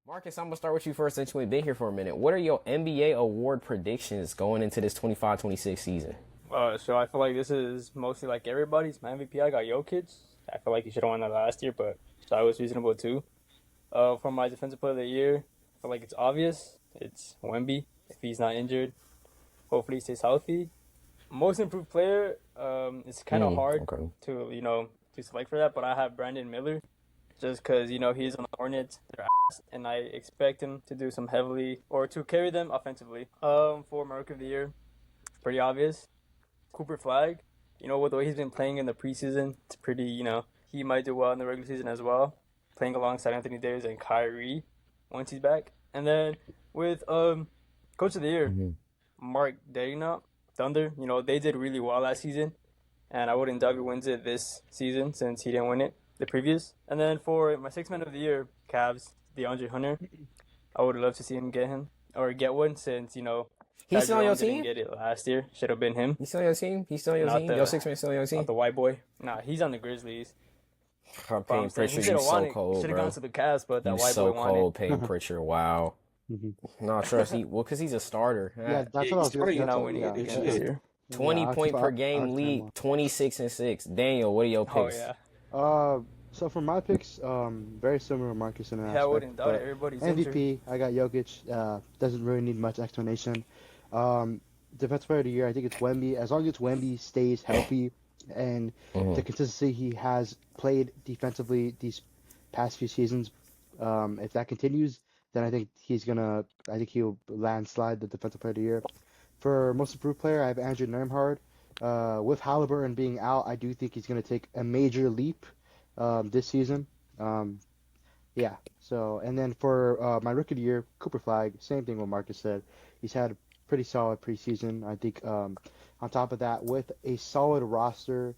Marcus, I'm going to start with you first since we've been here for a minute. What are your NBA award predictions going into this 25-26 season? So I feel like this is mostly like everybody's. My MVP, I got Jokic. I feel like he should have won that last year, but so I was reasonable too. For my defensive player of the year, I feel like it's obvious. It's Wemby, if he's not injured. Hopefully he stays healthy. Most improved player, it's kind of hard to select for that, but I have Brandon Miller just because, he's on the Hornets. They're ass, and I expect him to do some heavily or to carry them offensively. For my rookie of the year, pretty obvious. Cooper Flag, with the way he's been playing in the preseason, it's pretty, he might do well in the regular season as well, playing alongside Anthony Davis and Kyrie once he's back. And then with Coach of the Year, Mark Daigneault, Thunder, they did really well last season, and I wouldn't doubt he wins it this season since he didn't win it the previous. And then for my sixth man of the year, Cavs, DeAndre Hunter, I would love to see him get one since, He's still on your didn't team? get it last year. Should have been him. He's still on your team? He's still on your team? Your six man still on your team? Not the white boy. Nah, he's on the Grizzlies. I'm Payne Pritchard, you so cold, He should have bro. gone to the Cavs, but that You white so boy wanted. cold, Payne Pritchard. Wow. No, trust me. Well, because he's a starter. Yeah, that's what I was going You're to not winning it again this year. 20 point per game lead, 26-6. Daniel, what are your picks? Oh, yeah. So for my picks, very similar to Marcus in an aspect. I wouldn't doubt it. Everybody's MVP, injured. I got Jokic. Doesn't really need much explanation. Defensive player of the year, I think it's Wemby. As long as Wemby stays healthy and the consistency he has played defensively these past few seasons, if that continues, then I think he'll landslide the defensive player of the year. For most improved player, I have Andrew Nembhard. With Halliburton being out, I do think he's going to take a major leap this season. Yeah. So, and then for my rookie of the year, Cooper Flag, same thing what Marcus said. He's had a pretty solid preseason. I think on top of that, with a solid roster,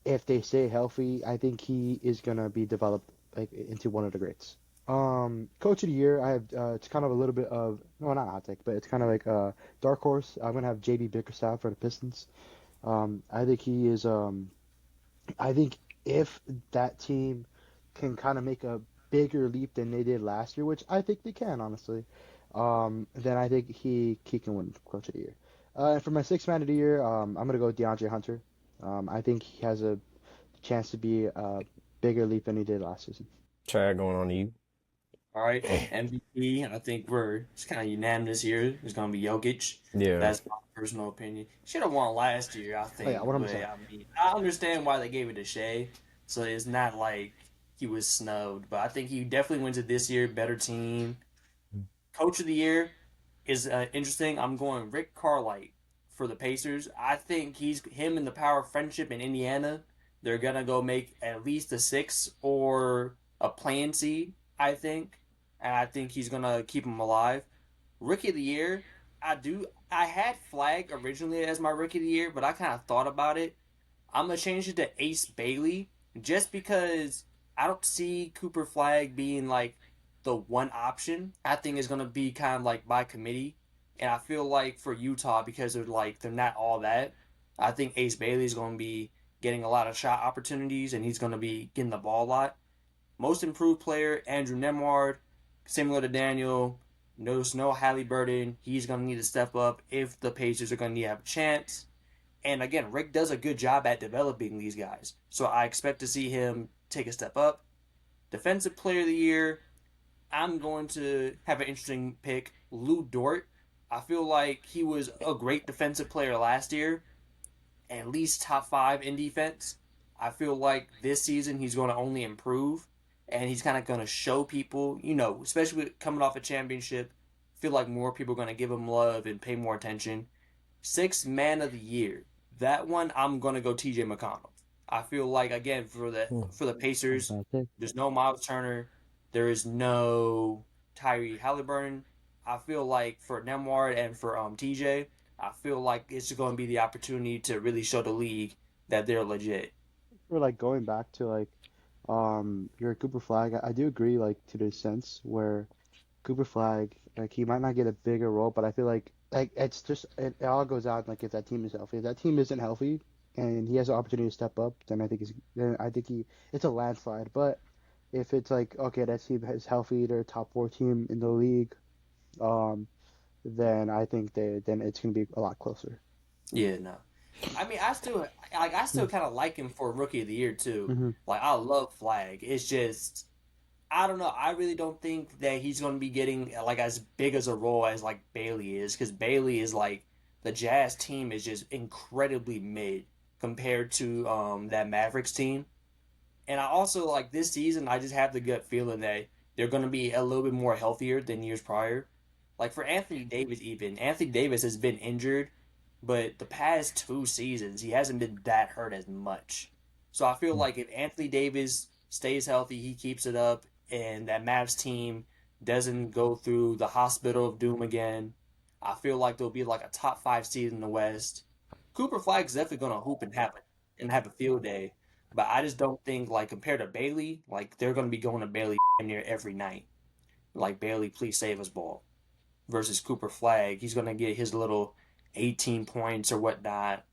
if they stay healthy, I think he is going to be developed into one of the greats. Coach of the year, I have it's kind of a little bit of not hot take, but it's kind of like a dark horse. I'm gonna have JB Bickerstaff for the Pistons. I think he is. I think if that team can kind of make a bigger leap than they did last year, which I think they can, honestly, then I think he can win Coach of the Year. And for my sixth man of the year, I'm gonna go with DeAndre Hunter. I think he has a chance to be a bigger leap than he did last season. Chad, going on to you. All right, MVP, I think it's kind of unanimous here. It's going to be Jokic. Yeah. That's my personal opinion. Should have won last year, I think. Oh, yeah, what I'm saying. I understand why they gave it to Shea, so it's not like he was snubbed. But I think he definitely wins it this year, better team. Coach of the year is interesting. I'm going Rick Carlisle for the Pacers. I think him and the power of friendship in Indiana, they're going to go make at least a 6 or a play-in seed, I think. And I think he's going to keep him alive. Rookie of the year, I had Flag originally as my Rookie of the Year, but I kind of thought about it. I'm going to change it to Ace Bailey just because I don't see Cooper Flag being like the one option. I think it's going to be kind of like by committee. And I feel like for Utah, because they're not all that, I think Ace Bailey is going to be getting a lot of shot opportunities and he's going to be getting the ball a lot. Most improved player, Andrew Nembhard, similar to Daniel. No Halliburton. He's going to need to step up if the Pacers are going to need to have a chance. And again, Rick does a good job at developing these guys. So I expect to see him take a step up. Defensive player of the year, I'm going to have an interesting pick. Lou Dort. I feel like he was a great defensive player last year. At least top 5 in defense. I feel like this season he's going to only improve. And he's kind of going to show people, especially coming off a championship, feel like more people are going to give him love and pay more attention. Sixth man of the year. That one, I'm going to go TJ McConnell. I feel like, again, for the Pacers, there's no Miles Turner. There is no Tyree Halliburton. I feel like for Nembhard and for TJ, I feel like it's going to be the opportunity to really show the league that they're legit. We're going back to your Cooper Flag. I do agree to the sense where Cooper Flag he might not get a bigger role, but I feel like it's just it all goes out if that team is healthy. If that team isn't healthy and he has an opportunity to step up, then I think it's a landslide. But If it's like, okay, that team is healthy, they're a top 4 team in the league, um, then I think then it's gonna be a lot closer. Yeah, no. I mean, I still kind of like him for Rookie of the Year too. Mm-hmm. Like, I love Flag. It's just I don't know. I really don't think that he's going to be getting like as big as a role as like Bailey is, because Bailey is like the Jazz team is just incredibly mid compared to that Mavericks team. And I also like this season. I just have the gut feeling that they're going to be a little bit more healthier than years prior. Like for Anthony Davis, even Anthony Davis has been injured, but the past 2 seasons he hasn't been that hurt as much. So I feel like if Anthony Davis stays healthy, he keeps it up, and that Mavs team doesn't go through the hospital of doom again, I feel like there'll be like a top 5 seed in the West. Cooper Flag's definitely gonna hoop and have a field day, but I just don't think like compared to Bailey, like they're gonna be going to Bailey near every night. Like Bailey, please save us ball. Versus Cooper Flag, he's gonna get his little 18 points or whatnot,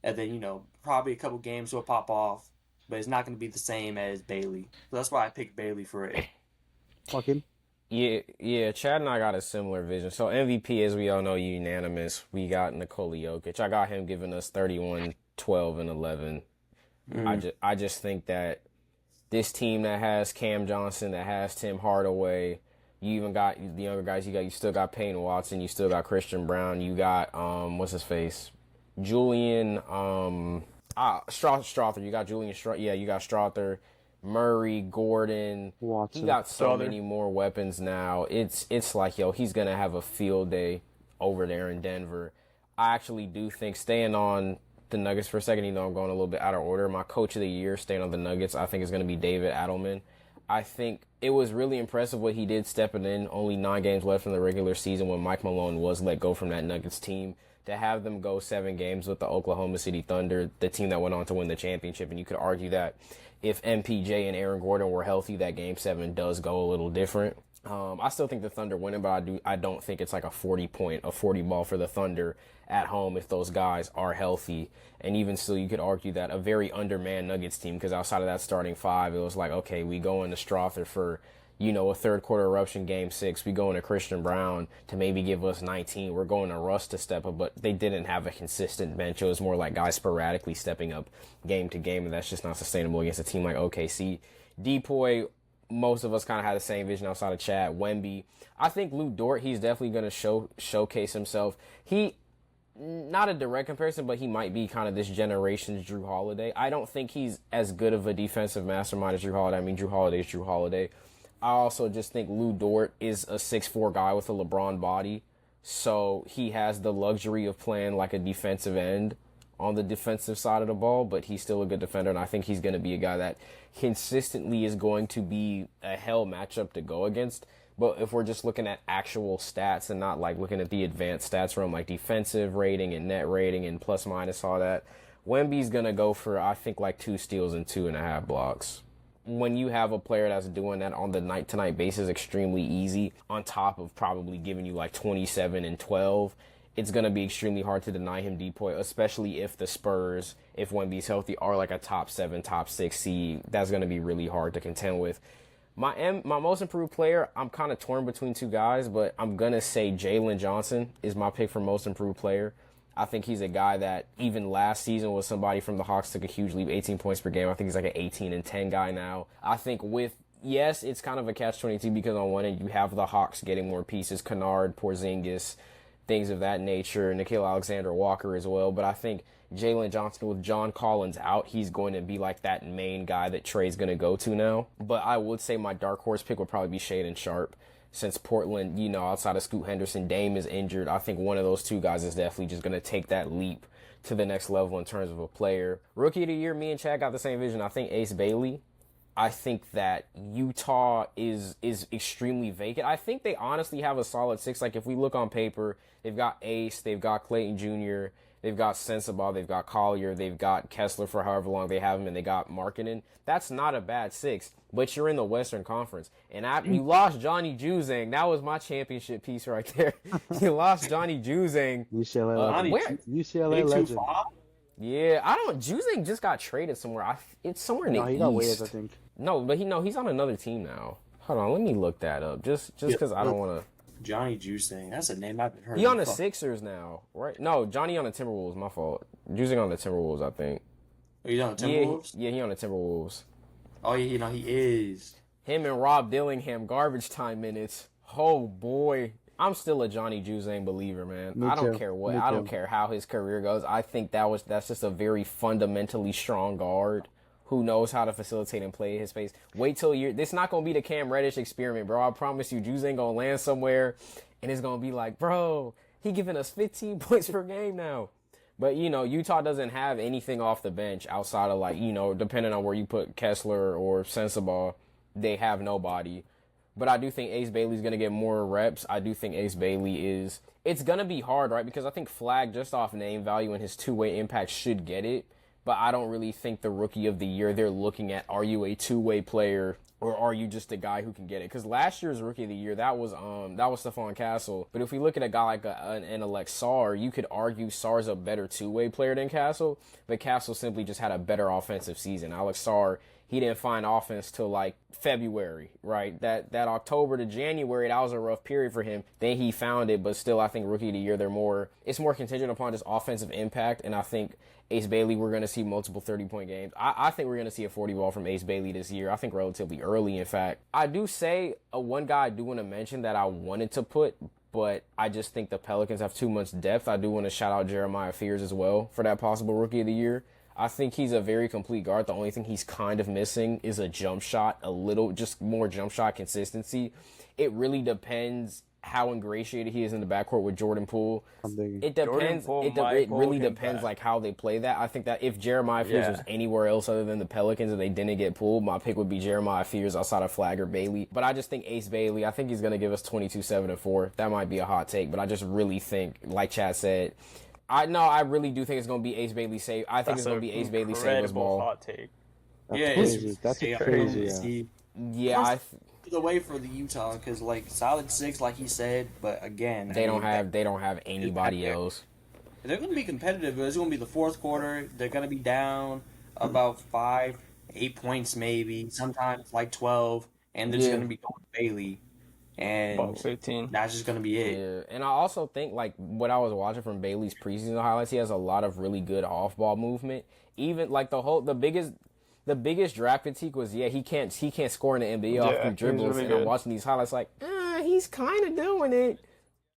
and then probably a couple games will pop off, but it's not gonna be the same as Bailey. So that's why I picked Bailey for it. Joachim? Yeah, Chad and I got a similar vision. So MVP, as we all know, unanimous. We got Nikola Jokic. I got him giving us 31, 12, and 11. I just think that this team that has Cam Johnson, that has Tim Hardaway, you even got the younger guys. You still got Payne Watson. You still got Christian Brown. You got what's his face, Julian Strother. You got Julian Strother. Yeah, you got Strother. Murray, Gordon, Watson. He got so many more weapons now. It's like, yo, he's going to have a field day over there in Denver. I actually do think, staying on the Nuggets for a second, I'm going a little bit out of order. My coach of the year, staying on the Nuggets, I think is going to be David Adelman. I think it was really impressive what he did stepping in. Only 9 games left in the regular season when Mike Malone was let go from that Nuggets team. To have them go 7 games with the Oklahoma City Thunder, the team that went on to win the championship. And you could argue that if MPJ and Aaron Gordon were healthy, that game 7 does go a little different. I still think the Thunder winning, but I don't think it's like a 40 ball for the Thunder at home if those guys are healthy. And even still, you could argue that a very undermanned Nuggets team, because outside of that starting 5, it was like, okay, we go into Strother for, a third quarter eruption game 6. We go into Christian Brown to maybe give us 19. We're going to Russ to step up, but they didn't have a consistent bench. It was more like guys sporadically stepping up game to game, and that's just not sustainable against a team like OKC. Depoy, most of us kind of had the same vision outside of Chad. Wemby, I think Lou Dort, he's definitely going to showcase himself. He, not a direct comparison, but he might be kind of this generation's Drew Holiday. I don't think he's as good of a defensive mastermind as Drew Holiday. I mean, Drew Holiday is Drew Holiday. I also just think Lou Dort is a 6'4" guy with a LeBron body, so he has the luxury of playing like a defensive end on the defensive side of the ball, but he's still a good defender, and I think he's going to be a guy that consistently is going to be a hell matchup to go against. But if we're just looking at actual stats and not like looking at the advanced stats from like defensive rating and net rating and plus minus all that, Wemby's going to go for, I think, like 2 steals and 2.5 blocks. When you have a player that's doing that on the night-to-night basis extremely easy, on top of probably giving you like 27 and 12, it's going to be extremely hard to deny him Depoy, especially if the Spurs, if Wemby's healthy, are like a top 7, top 6 seed. That's going to be really hard to contend with. My most improved player, I'm kind of torn between 2 guys, but I'm going to say Jalen Johnson is my pick for most improved player. I think he's a guy that even last season was somebody from the Hawks, took a huge leap, 18 points per game. I think he's like an 18 and 10 guy now. I think yes, it's kind of a catch-22 because on one end you have the Hawks getting more pieces, Kennard, Porzingis, things of that nature, Nickeil Alexander-Walker as well. But I think Jalen Johnson, with John Collins out, he's going to be like that main guy that Trey's going to go to now. But I would say my dark horse pick would probably be Shaedon Sharpe. Since Portland, outside of Scoot Henderson, Dame is injured, I think one of those 2 guys is definitely just going to take that leap to the next level in terms of a player. Rookie of the year, me and Chad got the same vision. I think Ace Bailey. I think that Utah is extremely vacant. I think they honestly have a solid 6. Like, if we look on paper, they've got Ace, they've got Clayton Jr., they've got Sensabaugh, they've got Collier, they've got Kessler for however long they have him, and they got Markkanen. That's not a bad 6, but you're in the Western Conference. And you lost Johnny Juzang. That was my championship piece right there. You lost Johnny Juzang. UCLA legend. Yeah, Juzang just got traded somewhere. It's somewhere in the East. He got waived, I think. No, but he's on another team now. Hold on, let me look that up. Just because I don't want to. Johnny Juzang. That's a name I've heard. He on the Sixers now, right? No, Johnny on the Timberwolves. My fault. Juzang on the Timberwolves, I think. Are you on the Timberwolves? Yeah, he on the Timberwolves. Oh, yeah, he is. Him and Rob Dillingham, garbage time minutes. Oh boy, I'm still a Johnny Juzang believer, man. I don't care what. I don't care how his career goes. I think that's just a very fundamentally strong guard who knows how to facilitate and play his space. Wait till this not gonna be the Cam Reddish experiment, bro. I promise you, Juzang gonna land somewhere, and it's gonna be like, bro, he giving us 15 points per game now. But, Utah doesn't have anything off the bench outside of, depending on where you put Kessler or Sensabaugh, they have nobody. But I do think Ace Bailey's going to get more reps. I do think Ace Bailey it's going to be hard, right? Because I think Flag, just off name value and his two-way impact, should get it. But I don't really think the Rookie of the Year, they're looking at, are you a two-way player or are you just a guy who can get it? Because last year's Rookie of the Year, that was Stephon Castle. But if we look at a guy like an Alex Sarr, you could argue Sarr's a better two-way player than Castle. But Castle simply just had a better offensive season. Alex Sarr, he didn't find offense till February, right? That October to January, that was a rough period for him. Then he found it, but still, I think Rookie of the Year, it's more contingent upon just offensive impact. And I think Ace Bailey, we're going to see multiple 30-point games. I think we're going to see a 40 ball from Ace Bailey this year. I think relatively early, in fact. I do say one guy I do want to mention that I wanted to put, but I just think the Pelicans have too much depth. I do want to shout out Jeremiah Fears as well for that possible Rookie of the Year. I think he's a very complete guard. The only thing he's kind of missing is a jump shot, just more jump shot consistency. It really depends how ingratiated he is in the backcourt with Jordan Poole. It depends. It really depends how they play that. I think that if Jeremiah Fears was anywhere else other than the Pelicans and they didn't get pulled, my pick would be Jeremiah Fears outside of Flag or Bailey. But I just think Ace Bailey, I think he's going to give us 22, 7, and 4. That might be a hot take, but I just really think, like Chad said, I really do think it's going to be Ace Bailey save. I think it's going to be Ace Bailey save this ball. Hot take. That's crazy. Yeah, the way for the Utah because solid 6, like he said, but again, they don't have anybody else. They're going to be competitive, but it's going to be the fourth quarter. They're going to be down about 5, 8 points maybe, sometimes 12, and they're just going to be going Bailey. And about 15. That's just going to be it. Yeah, and I also think what I was watching from Bailey's preseason highlights, he has a lot of really good off-ball movement. Even the biggest draft critique was he can't score in the NBA off through dribbles. Really and I'm watching these highlights he's kind of doing it.